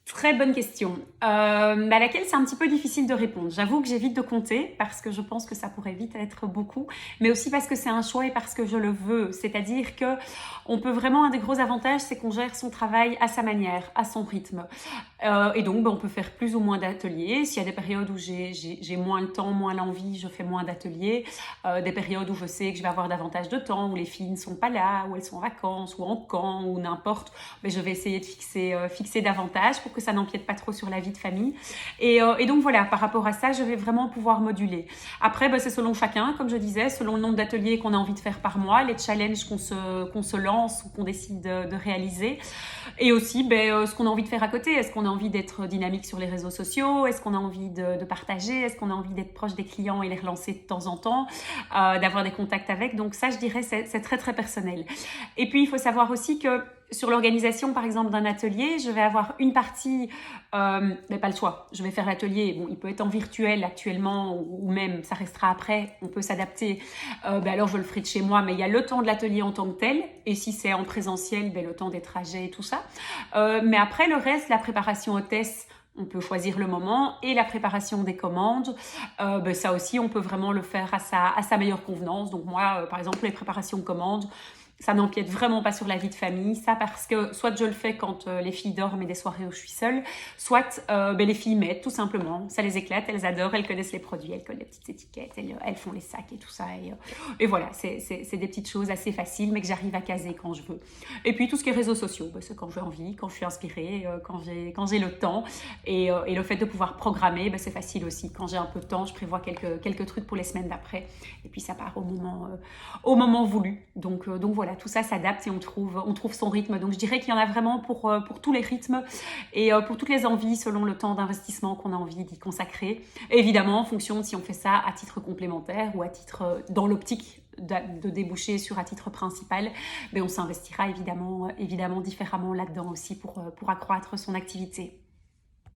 Très bonne question, à laquelle c'est un petit peu difficile de répondre. J'avoue que j'évite de compter parce que je pense que ça pourrait vite être beaucoup, mais aussi parce que c'est un choix et parce que je le veux. C'est-à-dire que on peut vraiment, un des gros avantages, c'est qu'on gère son travail à sa manière, à son rythme. Et donc, on peut faire plus ou moins d'ateliers. S'il y a des périodes où j'ai moins le temps, moins l'envie, je fais moins d'ateliers. Des périodes où je sais que je vais avoir davantage de temps, où les filles ne sont pas là, où elles sont en vacances, ou en camp, ou n'importe. Mais je vais essayer de fixer davantage pour que ça n'empiète pas trop sur la vie de famille. Et donc voilà, par rapport à ça, je vais vraiment pouvoir moduler. Après, c'est selon chacun, comme je disais, selon le nombre d'ateliers qu'on a envie de faire par mois, les challenges qu'on se lance ou qu'on décide de réaliser. Et aussi ce qu'on a envie de faire à côté. Est-ce qu'on a envie d'être dynamique sur les réseaux sociaux? Est-ce qu'on a envie de partager? Est-ce qu'on a envie d'être proche des clients et les relancer de temps en temps? D'avoir des contacts avec? Donc ça, je dirais, c'est très très personnel. Et puis, il faut savoir aussi que sur l'organisation, par exemple, d'un atelier, je vais avoir une partie, mais pas le choix. Je vais faire l'atelier. Bon, il peut être en virtuel actuellement ou même ça restera après. On peut s'adapter. Alors, je le ferai de chez moi, mais il y a le temps de l'atelier en tant que tel. Et si c'est en présentiel, le temps des trajets et tout ça. Mais après, le reste, la préparation hôtesse, on peut choisir le moment et la préparation des commandes, ça aussi, on peut vraiment le faire à sa meilleure convenance. Donc moi, par exemple, les préparations de commandes, ça n'empiète vraiment pas sur la vie de famille. Ça parce que soit je le fais quand les filles dorment et des soirées où je suis seule, soit les filles m'aident tout simplement. Ça les éclate, elles adorent, elles connaissent les produits, elles collent les petites étiquettes, elles font les sacs et tout ça. Et voilà, c'est des petites choses assez faciles mais que j'arrive à caser quand je veux. Et puis tout ce qui est réseaux sociaux, c'est quand j'ai envie, quand je suis inspirée, quand j'ai le temps. Et le fait de pouvoir programmer, c'est facile aussi. Quand j'ai un peu de temps, je prévois quelques trucs pour les semaines d'après. Et puis ça part au moment voulu. Donc voilà, tout ça s'adapte et on trouve son rythme. Donc je dirais qu'il y en a vraiment pour tous les rythmes et pour toutes les envies selon le temps d'investissement qu'on a envie d'y consacrer. Et évidemment, en fonction de si on fait ça à titre complémentaire ou à titre dans l'optique de déboucher sur un titre principal, on s'investira évidemment différemment là-dedans aussi pour accroître son activité.